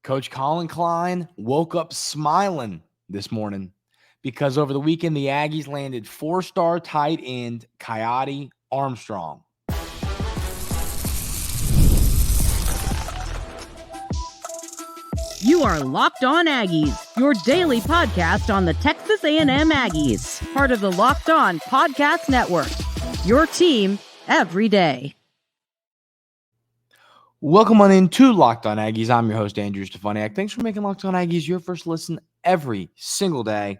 Coach Colin Klein woke up smiling this morning because over the weekend, the Aggies landed four-star tight end Kiotti Armstrong. You are Locked On Aggies, your daily podcast on the Texas A&M Aggies, part of the Locked On Podcast Network, your team every day. Welcome on into Locked On Aggies. I'm your host, Andrew Stefaniak. Thanks for making Locked On Aggies your first listen every single day.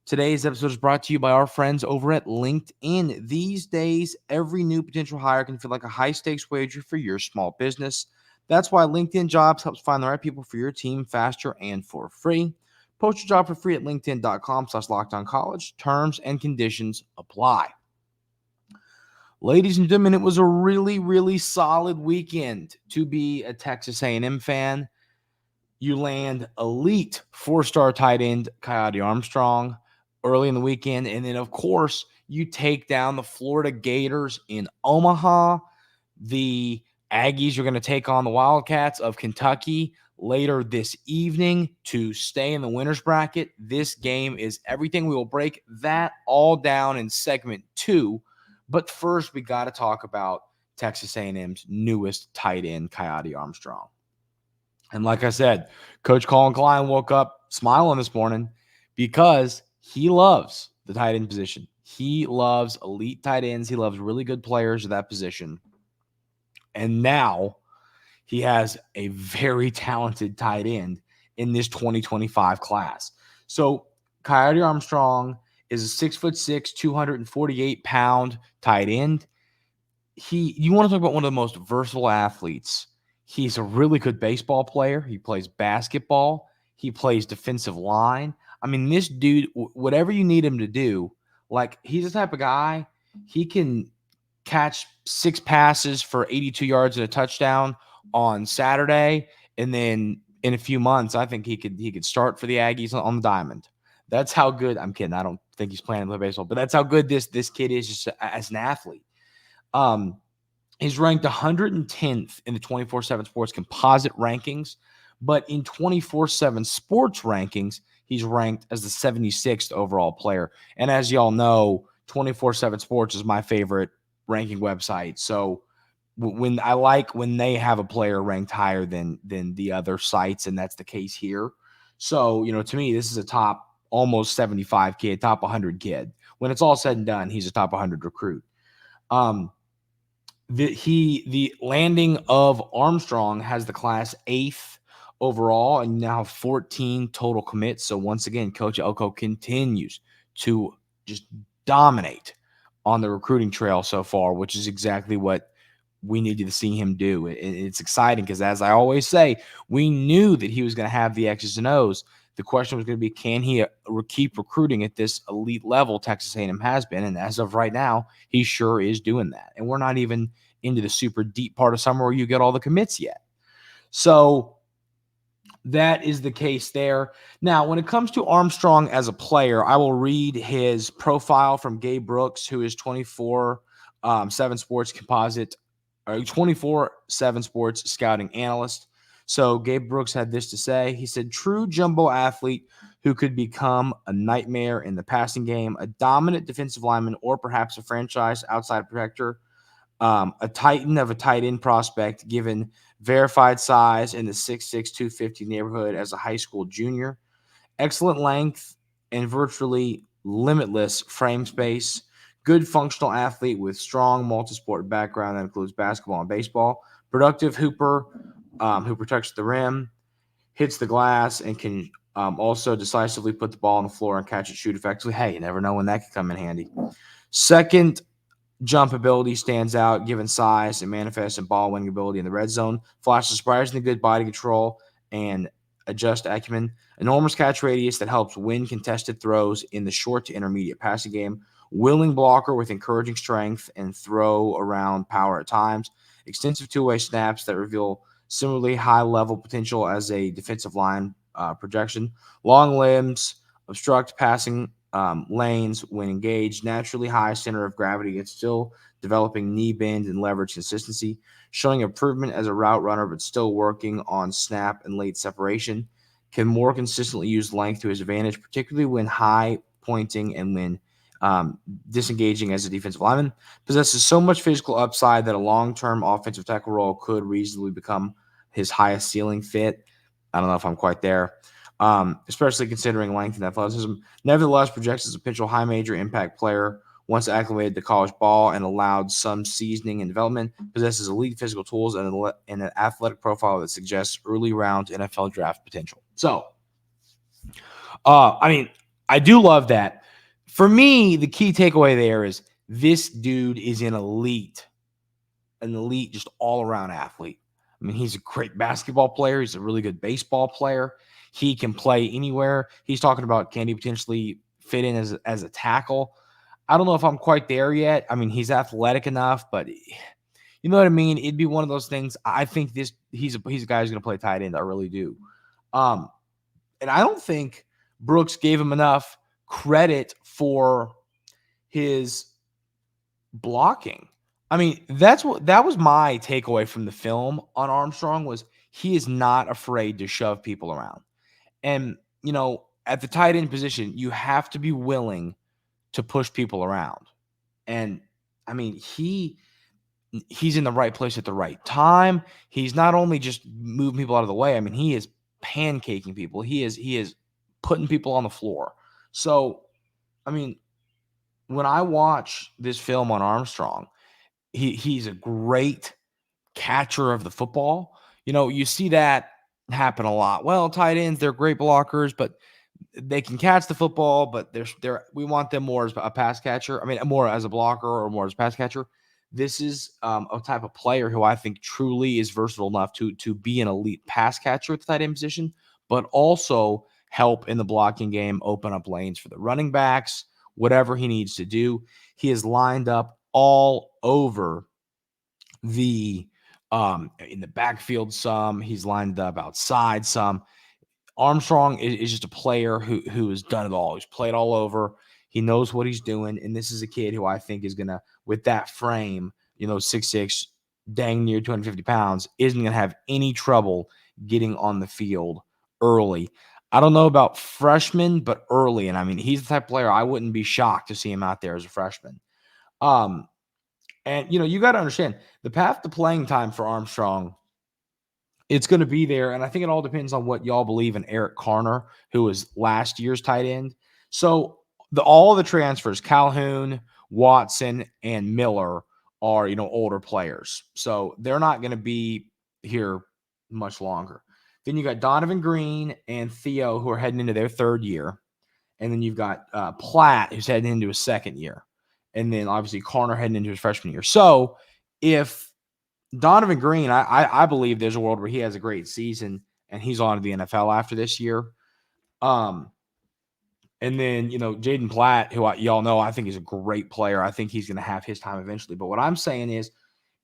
Today's episode is brought to you by our friends over at LinkedIn. These days, every new potential hire can feel like a high-stakes wager for your small business. That's why LinkedIn Jobs helps find the right people for your team faster and for free. Post your job for free at linkedin.com/lockedoncollege. Terms and conditions apply. Ladies and gentlemen, it was a really, really solid weekend to be a Texas A&M fan. You land elite four-star tight end Kiotti Armstrong early in the weekend, and then, of course, you take down the Florida Gators in Omaha. The Aggies are going to take on the Wildcats of Kentucky later this evening to stay in the winner's bracket. This game is everything. We will break that all down in segment 2. But first, we got to talk about Texas A&M's newest tight end, Kiotti Armstrong. And like I said, Coach Colin Klein woke up smiling this morning because he loves the tight end position. He loves elite tight ends. He loves really good players at that position. And now he has a very talented tight end in this 2025 class. So Kiotti Armstrong is a 6'6", 248-pound tight end. You want to talk about one of the most versatile athletes. He's a really good baseball player. He plays basketball. He plays defensive line. I mean, this dude, whatever you need him to do, like he's the type of guy, he can catch 6 passes for 82 yards and a touchdown on Saturday, and then in a few months, I think he could start for the Aggies on the diamond. That's how good. I'm kidding. I don't think he's playing to play baseball, but that's how good this kid is just as an athlete. He's ranked 110th in the 24/7 Sports composite rankings, but in 24/7 Sports rankings, he's ranked as the 76th overall player. And as y'all know, 24/7 Sports is my favorite ranking website. So when they have a player ranked higher than the other sites, and that's the case here. So, to me, this is a top almost 75 kid, top 100 kid. When it's all said and done, he's a top 100 recruit. The landing of Armstrong has the class 8th overall and now 14 total commits. So once again, Coach Elko continues to just dominate on the recruiting trail so far, which is exactly what we needed to see him do. It's exciting because, as I always say, we knew that he was going to have the X's and O's. The question was going to be, can he keep recruiting at this elite level Texas A&M has been? And as of right now, he sure is doing that. And we're not even into the super deep part of summer where you get all the commits yet. So that is the case there. Now, when it comes to Armstrong as a player, I will read his profile from Gabe Brooks, who is 24/7 Sports composite, or 24/7 Sports scouting analyst. So Gabe Brooks had this to say. He said, true jumbo athlete who could become a nightmare in the passing game, a dominant defensive lineman, or perhaps a franchise outside protector, a titan of a tight end prospect given verified size in the 6'6", 250 neighborhood as a high school junior, excellent length and virtually limitless frame space, good functional athlete with strong multi-sport background that includes basketball and baseball, productive hooper who protects the rim, hits the glass, and can also decisively put the ball on the floor and catch and shoot effectively. Hey, you never know when that could come in handy. Second, jump ability stands out given size and manifests in ball winning ability in the red zone. Flashes surprisingly good body control and adjust acumen. Enormous catch radius that helps win contested throws in the short to intermediate passing game. Willing blocker with encouraging strength and throw around power at times. Extensive two-way snaps that reveal similarly high-level potential as a defensive line projection. Long limbs, obstruct passing lanes when engaged. Naturally high center of gravity. It's still developing knee bend and leverage consistency. showing improvement as a route runner, but still working on snap and late separation. Can more consistently use length to his advantage, particularly when high pointing and when disengaging as a defensive lineman. Possesses so much physical upside that a long-term offensive tackle role could reasonably become his highest ceiling fit. I don't know if I'm quite there, especially considering length and athleticism. Nevertheless, projects as a potential high major impact player once acclimated to college ball and allowed some seasoning and development. Possesses elite physical tools and an athletic profile that suggests early round NFL draft potential. So, I do love that. For me, the key takeaway there is this dude is an elite just all-around athlete. I mean, he's a great basketball player. He's a really good baseball player. He can play anywhere. He's talking about, can he potentially fit in as a tackle? I don't know if I'm quite there yet. I mean, he's athletic enough, but you know what I mean? It'd be one of those things. I think he's a guy who's going to play tight end. I really do. And I don't think Brooks gave him enough credit for his blocking. I mean, that was my takeaway from the film on Armstrong was he is not afraid to shove people around. And, at the tight end position, you have to be willing to push people around. And I mean, he's in the right place at the right time. He's not only just moving people out of the way. I mean, he is pancaking people. He is putting people on the floor. So, I mean, when I watch this film on Armstrong, he's a great catcher of the football. You see that happen a lot. Well, tight ends, they're great blockers, but they can catch the football, but we want them more as a pass catcher. I mean, more as a blocker or more as a pass catcher. This is a type of player who I think truly is versatile enough to be an elite pass catcher at the tight end position, but also help in the blocking game, open up lanes for the running backs, whatever he needs to do. He is lined up all over in the backfield some. He's lined up outside some. Armstrong is just a player who has done it all. He's played all over. He knows what he's doing, and this is a kid who I think is going to, with that frame, 6'6", dang near 250 pounds, isn't going to have any trouble getting on the field early. I don't know about freshmen, but early. And I mean, he's the type of player I wouldn't be shocked to see him out there as a freshman. And, you got to understand the path to playing time for Armstrong, it's going to be there. And I think it all depends on what y'all believe in Eric Carner, who was last year's tight end. So all the transfers, Calhoun, Watson, and Miller are, older players. So they're not going to be here much longer. Then you got Donovan Green and Theo, who are heading into their third year. And then you've got Platt, who's heading into his second year. And then obviously Carner heading into his freshman year. So if Donovan Green, I believe there's a world where he has a great season and he's on to the NFL after this year. And then, Jaden Platt, who y'all know, I think is a great player. I think he's going to have his time eventually. But what I'm saying is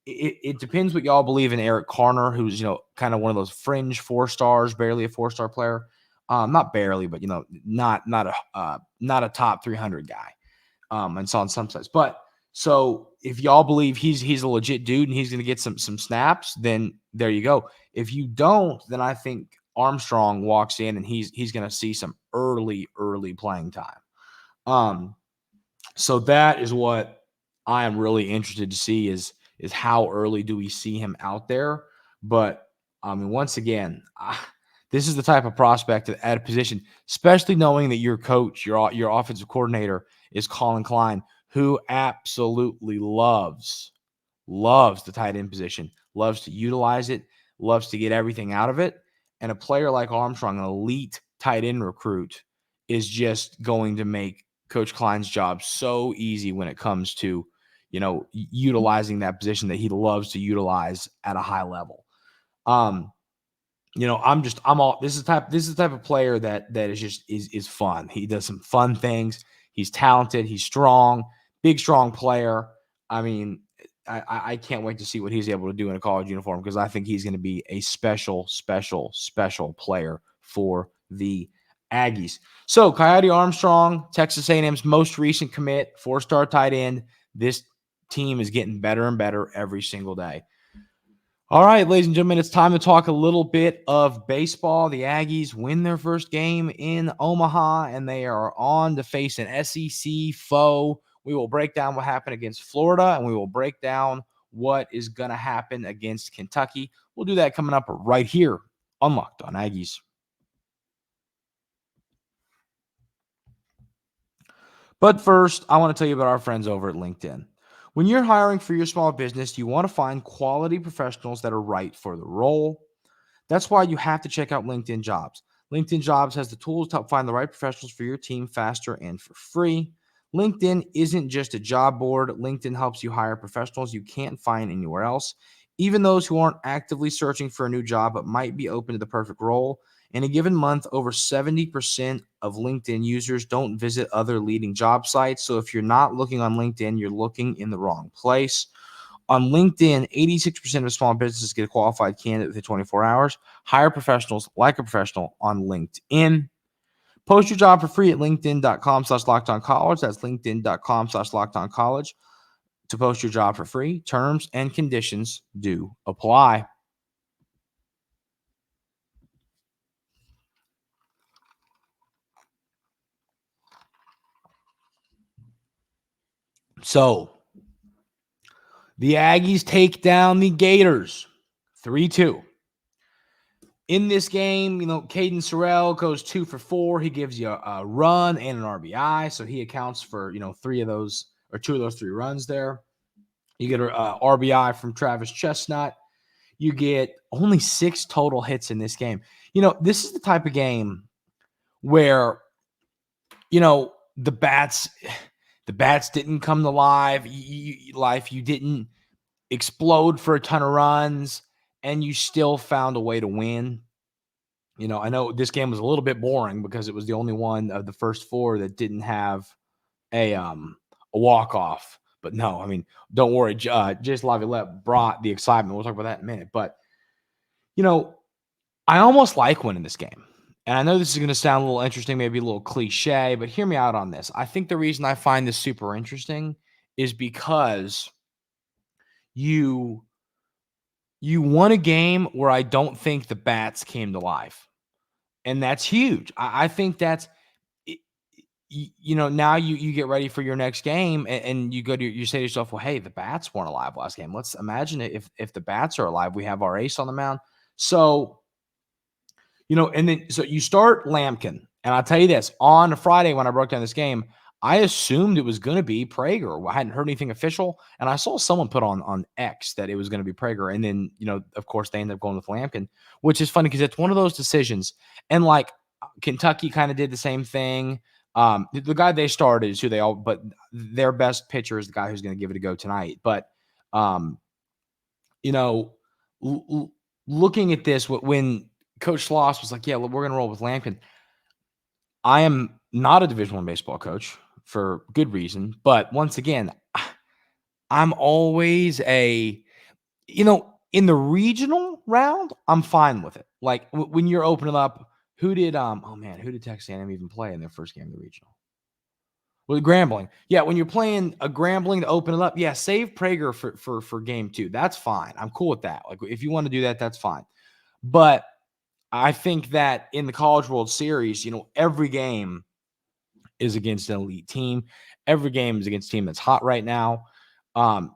it depends what y'all believe in Eric Carner, who's, kind of one of those fringe 4 stars, barely a 4-star player. Not barely, but, not a top 300 guy. And so on some sides. But so if y'all believe he's a legit dude and he's going to get some snaps, then there you go. If you don't, then I think Armstrong walks in and he's going to see some early playing time. So that is what I am really interested to see is how early do we see him out there? But I mean, once again, this is the type of prospect at a position, especially knowing that your coach, your offensive coordinator is Colin Klein, who absolutely loves the tight end position, loves to utilize it, loves to get everything out of it. And a player like Armstrong, an elite tight end recruit, is just going to make Coach Klein's job so easy when it comes to, utilizing that position that he loves to utilize at a high level. This is the type of player that is fun. He does some fun things. He's talented. He's strong, big, strong player. I mean, I can't wait to see what he's able to do in a college uniform because I think he's going to be a special player for the Aggies. So Kiotti Armstrong, Texas A&M's most recent commit, 4-star tight end. This team is getting better and better every single day. All right, ladies and gentlemen, it's time to talk a little bit of baseball. The Aggies win their first game in Omaha, and they are on to face an SEC foe. We will break down what happened against Florida, and we will break down what is going to happen against Kentucky. We'll do that coming up right here on Locked On Aggies. But first, I want to tell you about our friends over at LinkedIn. When you're hiring for your small business, you want to find quality professionals that are right for the role. That's why you have to check out LinkedIn Jobs. LinkedIn Jobs has the tools to help find the right professionals for your team faster and for free. LinkedIn isn't just a job board. LinkedIn helps you hire professionals you can't find anywhere else, even those who aren't actively searching for a new job but might be open to the perfect role. In a given month, over 70% of LinkedIn users don't visit other leading job sites. So if you're not looking on LinkedIn, you're looking in the wrong place. On LinkedIn, 86% of small businesses get a qualified candidate within 24 hours. Hire professionals like a professional on LinkedIn. Post your job for free at linkedin.com/lockedoncollege. That's linkedin.com/lockedoncollege to post your job for free. Terms and conditions do apply. So, the Aggies take down the Gators 3-2. In this game, Caden Sorrell goes 2 for 4. He gives you a run and an RBI, so he accounts for, 3 of those or 2 of those 3 runs there. You get a RBI from Travis Chestnut. You get only 6 total hits in this game. This is the type of game where, the bats didn't come to life. You didn't explode for a ton of runs, and you still found a way to win. I know this game was a little bit boring because it was the only one of the first 4 that didn't have a walk-off. But no, don't worry. Jason Laviolette brought the excitement. We'll talk about that in a minute. But, I almost like winning this game. And I know this is going to sound a little interesting, maybe a little cliche, but hear me out on this. I think the reason I find this super interesting is because you won a game where I don't think the bats came to life. And that's huge. I think that's, now you get ready for your next game and you say to yourself, well, hey, the bats weren't alive last game. Let's imagine if the bats are alive, we have our ace on the mound. So, and then so you start Lampkin. And I'll tell you this, on a Friday when I broke down this game, I assumed it was going to be Prager. I hadn't heard anything official. And I saw someone put on X that it was going to be Prager. And then, of course, they ended up going with Lampkin, which is funny because it's one of those decisions. And like Kentucky kind of did the same thing. The guy they started is but their best pitcher is the guy who's going to give it a go tonight. But, looking at this, when Coach Schloss was like, yeah, we're going to roll with Lampkin. I am not a Division I baseball coach for good reason. But once again, I'm always in the regional round, I'm fine with it. Like when you're opening up, who did Texas A&M even play in their first game of the regional? With Grambling. Yeah, when you're playing a Grambling to open it up, yeah, save Prager for game 2. That's fine. I'm cool with that. Like if you want to do that, that's fine. But I think that in the College World Series, every game is against an elite team. Every game is against a team that's hot right now.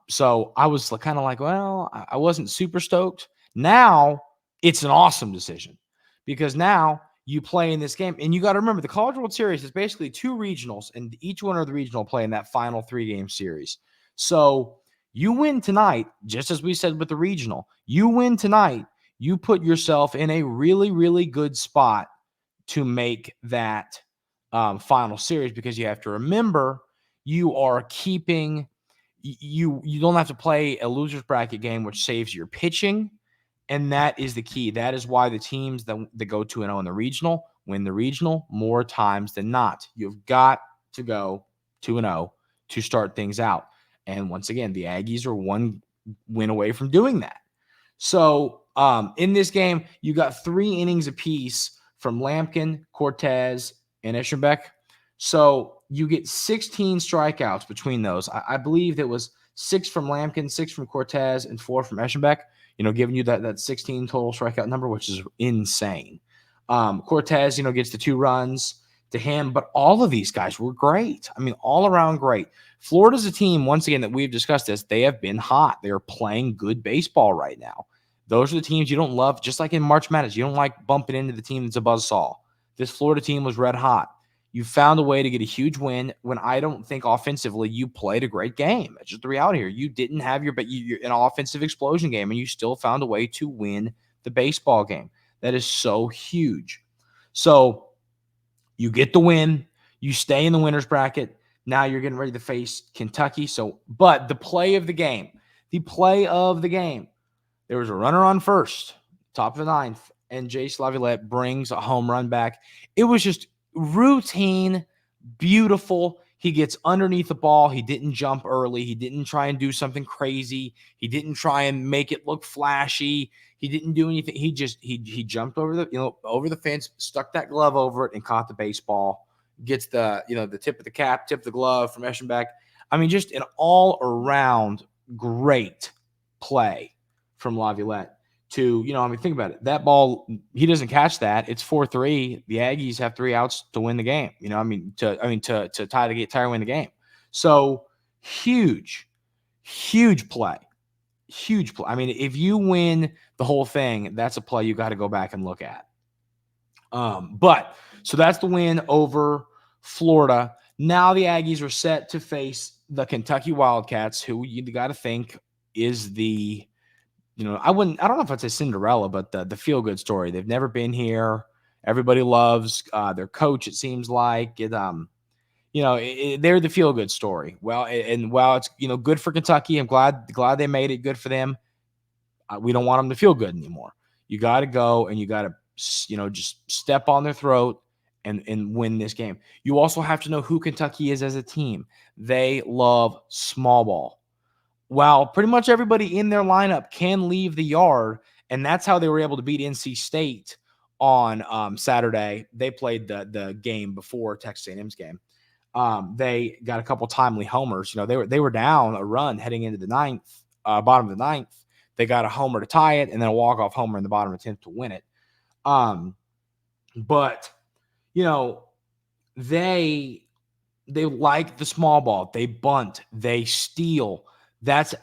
So I was kind of like, well, I wasn't super stoked. Now it's an awesome decision because now you play in this game. And you got to remember, the College World Series is basically 2 regionals, and each winner of the regional play in that final 3-game series. So you win tonight, just as we said with the regional. You win tonight, you put yourself in a really, really good spot to make that final series, because you have to remember you are keeping you don't have to play a loser's bracket game, which saves your pitching, and that is the key. That is why the teams that go 2-0 in the regional win the regional more times than not. You've got to go 2-0 to start things out. And once again, the Aggies are 1 win away from doing that. So in this game, you got 3 innings apiece from Lampkin, Cortez, and Eschenbeck. So you get 16 strikeouts between those. I believe that was 6 from Lampkin, 6 from Cortez, and 4 from Eschenbeck. giving you that 16 total strikeout number, which is insane. Cortez, gets the 2 runs to him, but all of these guys were great. I mean, all around great. Florida's a team, once again, that we've discussed this. They have been hot. They are playing good baseball right now. Those are the teams you don't love, just like in March Madness. You don't like bumping into the team that's a buzzsaw. This Florida team was red hot. You found a way to get a huge win when I don't think offensively you played a great game. That's just the reality here. You didn't have you're an offensive explosion game, and you still found a way to win the baseball game. That is so huge. So you get the win. You stay in the winner's bracket. Now you're getting ready to face Kentucky. But the play of the game, there was a runner on first, top of the 9th, and Jace Laviolette brings a home run back. It was just routine, beautiful. He gets underneath the ball. He didn't jump early. He didn't try and do something crazy. He didn't try and make it look flashy. He didn't do anything. He jumped over the fence, stuck that glove over it, and caught the baseball. Gets the tip of the cap, tip of the glove from Eschenbach. I mean, just an all around great play from Laviolette. Think about it. That ball, he doesn't catch that. It's 4-3. The Aggies have 3 outs to win the game. To tie and win the game. So huge play. Huge play. I mean, if you win the whole thing, that's a play you got to go back and look at. So that's the win over Florida. Now the Aggies are set to face the Kentucky Wildcats, who you got to think is the I don't know if it's a Cinderella, but the feel-good story. They've never been here. Everybody loves their coach, it seems like. They're the feel-good story. Well, it's, good for Kentucky. I'm glad they made it. Good for them. We don't want them to feel good anymore. You got to go and you got to, just step on their throat and win this game. You also have to know who Kentucky is as a team. They love small ball. While pretty much everybody in their lineup can leave the yard, and that's how they were able to beat NC State on Saturday. They played the game before Texas A&M's game. They got a couple timely homers. They were down a run heading into the bottom of the 9th. They got a homer to tie it, and then a walk-off homer in the bottom of the 10th to win it. But they like the small ball. They bunt. They steal.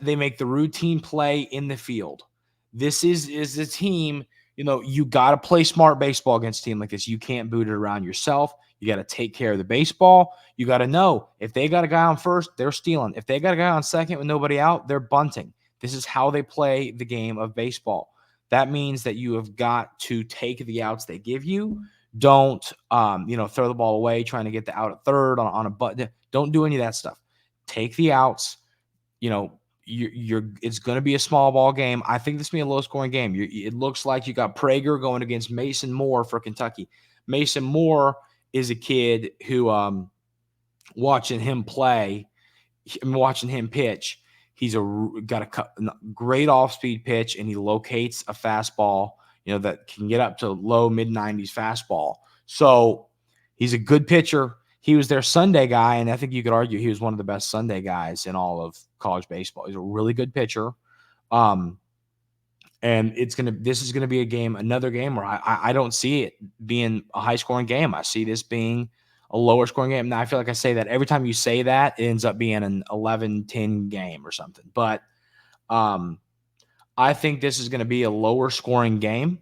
They make the routine play in the field. This is a team, you got to play smart baseball against a team like this. You can't boot it around yourself. You got to take care of the baseball. You got to know if they got a guy on first, they're stealing. If they got a guy on second with nobody out, they're bunting. This is how they play the game of baseball. That means that you have got to take the outs they give you. Don't, throw the ball away trying to get the out at third on a button. Don't do any of that stuff. Take the outs. It's going to be a small ball game. I think this will be a low scoring game. It looks like you got Prager going against Mason Moore for Kentucky. Mason Moore is a kid who, watching him pitch, he's got a great off speed pitch, and he locates a fastball, that can get up to low mid 90s fastball. So he's a good pitcher. He was their Sunday guy, and I think you could argue he was one of the best Sunday guys in all of college baseball. He's a really good pitcher. And this is gonna be another game where I don't see it being a high scoring game. I see this being a lower scoring game. Now I feel like I say that every time you say that, it ends up being an 11-10 game or something. But I think this is going to be a lower scoring game.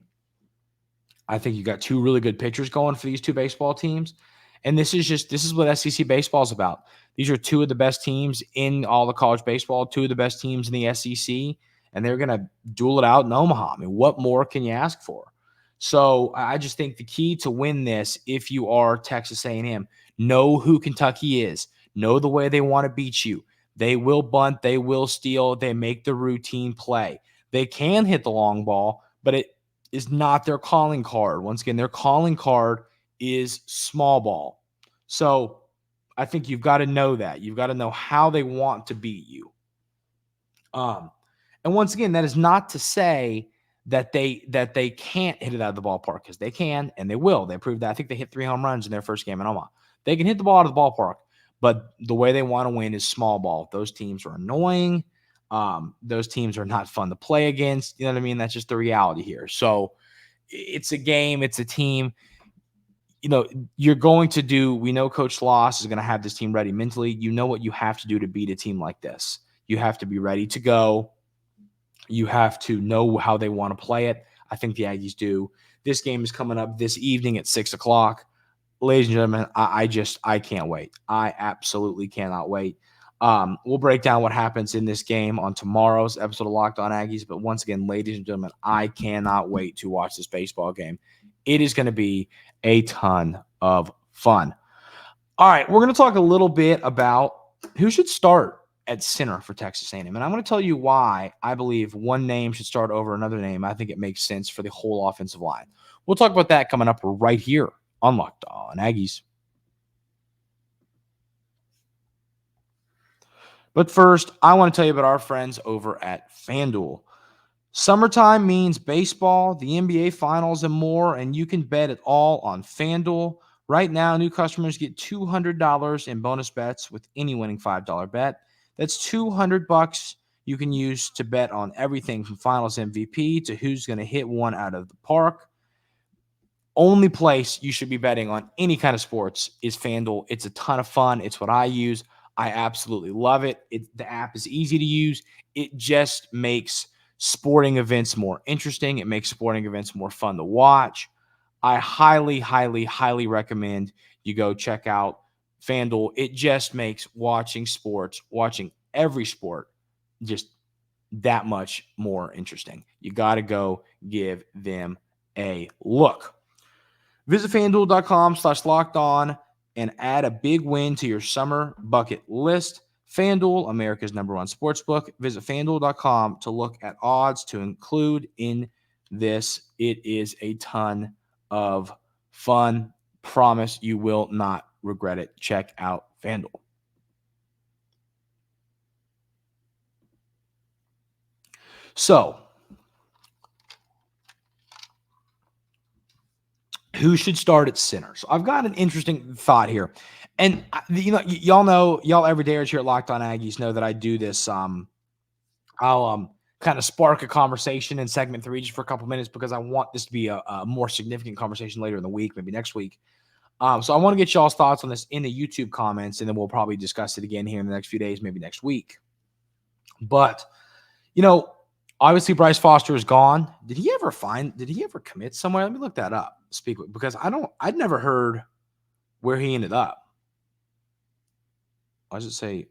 I think you got 2 really good pitchers going for these 2 baseball teams. And this is what SEC baseball is about. These are 2 of the best teams in all the college baseball, 2 of the best teams in the SEC, and they're going to duel it out in Omaha. I mean, what more can you ask for? So I just think the key to win this, if you are Texas A&M, know who Kentucky is. Know the way they want to beat you. They will bunt. They will steal. They make the routine play. They can hit the long ball, but it is not their calling card. Once again, their calling card is small ball. So I think you've got to know that. You've got to know how they want to beat you. And once again, that is not to say that they can't hit it out of the ballpark, because they can and they will. They proved that. I think they hit 3 home runs in their first game in Omaha. They can hit the ball out of the ballpark, but the way they want to win is small ball. Those teams are annoying. Those teams are not fun to play against. You know what I mean? That's just the reality here. So it's a game. It's a team. You're going to do, we know Coach Loss is going to have this team ready mentally. You know what you have to do to beat a team like this. You have to be ready to go. You have to know how they want to play it. I think the Aggies do. This game is coming up this evening at 6 o'clock. Ladies and gentlemen, I can't wait. I absolutely cannot wait. We'll break down what happens in this game on tomorrow's episode of Locked On Aggies. But once again, ladies and gentlemen, I cannot wait to watch this baseball game. It is going to be a ton of fun. All right, we're going to talk a little bit about who should start at center for Texas A&M. And I'm going to tell you why I believe one name should start over another name. I think it makes sense for the whole offensive line. We'll talk about that coming up right here on Locked On Aggies. But first, I want to tell you about our friends over at FanDuel. Summertime means baseball, the NBA Finals, and more, and you can bet it all on FanDuel. Right now, new customers get $200 in bonus bets with any winning $5 bet. That's $200 you can use to bet on everything from Finals MVP to who's going to hit one out of the park. Only place you should be betting on any kind of sports is FanDuel. It's a ton of fun. It's what I use. I absolutely love it. The app is easy to use. It just makes sporting events more interesting. It makes sporting events more fun to watch. I highly, highly, highly recommend you go check out FanDuel. It just makes watching every sport, just that much more interesting. You got to go give them a look. Visit FanDuel.com/lockedon and add a big win to your summer bucket list. FanDuel, America's #1 sportsbook. Visit FanDuel.com to look at odds to include in this. It is a ton of fun. Promise you will not regret it. Check out FanDuel. So, who should start at center? So I've got an interesting thought here. And, y'all every day here at Locked On Aggies know that I do this. I'll kind of spark a conversation in segment 3 just for a couple minutes because I want this to be a more significant conversation later in the week, maybe next week. So I want to get y'all's thoughts on this in the YouTube comments, and then we'll probably discuss it again here in the next few days, maybe next week. But, obviously Bryce Foster is gone. Did he ever commit somewhere? Let me look that up. Because I'd never heard where he ended up. Why does it say?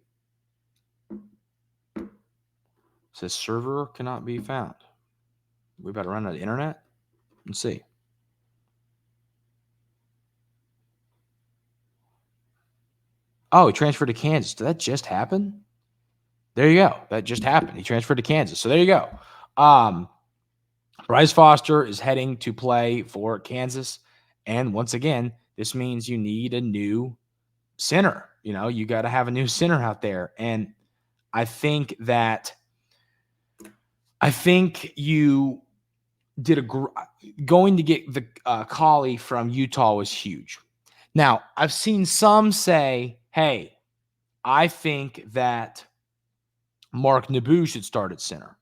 It says server cannot be found. We better run out of the internet. Let's see. Oh, he transferred to Kansas. Did that just happen? There you go. That just happened. He transferred to Kansas. So there you go. Bryce Foster is heading to play for Kansas. And once again, this means you need a new center. You got to have a new center out there. And I think you did going to get the Kolli from Utah was huge. Now, I've seen some say, hey, I think that Mark Nabou should start at center.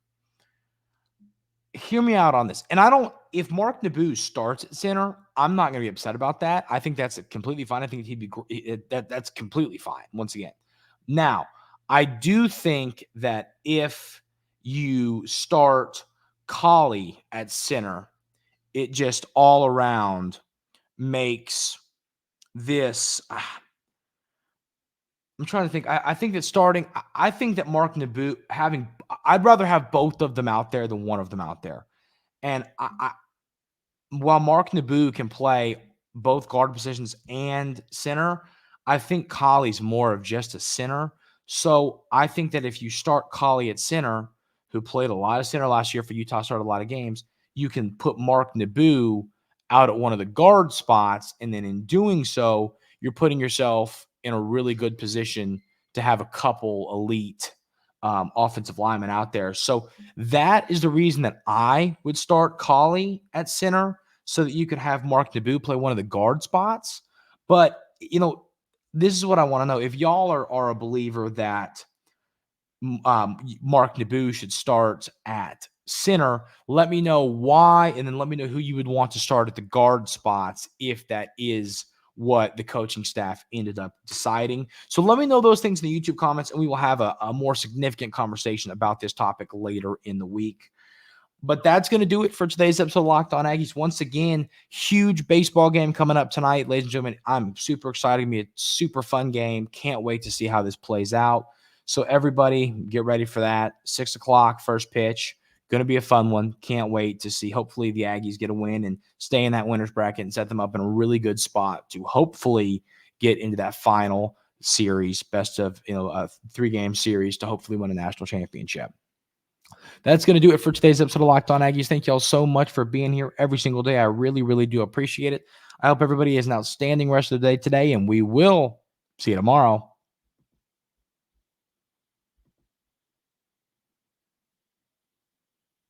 Hear me out on this. And if Mark Nabou starts at center, I'm not going to be upset about that. I think that's completely fine. I think that's completely fine. Once again. Now, I do think that if you start Kolli at center, it just all around makes this. I'm trying to think. I think that Mark Nabou I'd rather have both of them out there than one of them out there. And while Mark Nabou can play both guard positions and center, I think Kolli's more of just a center. So I think that if you start Kolli at center, who played a lot of center last year for Utah, started a lot of games, you can put Mark Nabou out at one of the guard spots. And then in doing so, you're putting yourself in a really good position to have a couple elite offensive linemen out there. So that is the reason that I would start Kolli at center so that you could have Mark Nabou play one of the guard spots. But, this is what I want to know. If y'all are a believer that Mark Nabou should start at center. Let me know why, and then let me know who you would want to start at the guard spots if that is what the coaching staff ended up deciding. So let me know those things in the YouTube comments, and we will have a more significant conversation about this topic later in the week. But that's going to do it for today's episode of Locked On Aggies. Once again, huge baseball game coming up tonight. Ladies and gentlemen, I'm super excited. It's going to be a super fun game. Can't wait to see how this plays out. So everybody, get ready for that. 6 o'clock, first pitch. Going to be a fun one. Can't wait to see. Hopefully the Aggies get a win and stay in that winner's bracket and set them up in a really good spot to hopefully get into that final series, best of a 3-game series to hopefully win a national championship. That's going to do it for today's episode of Locked On Aggies. Thank you all so much for being here every single day. I really, really do appreciate it. I hope everybody has an outstanding rest of the day today, and we will see you tomorrow.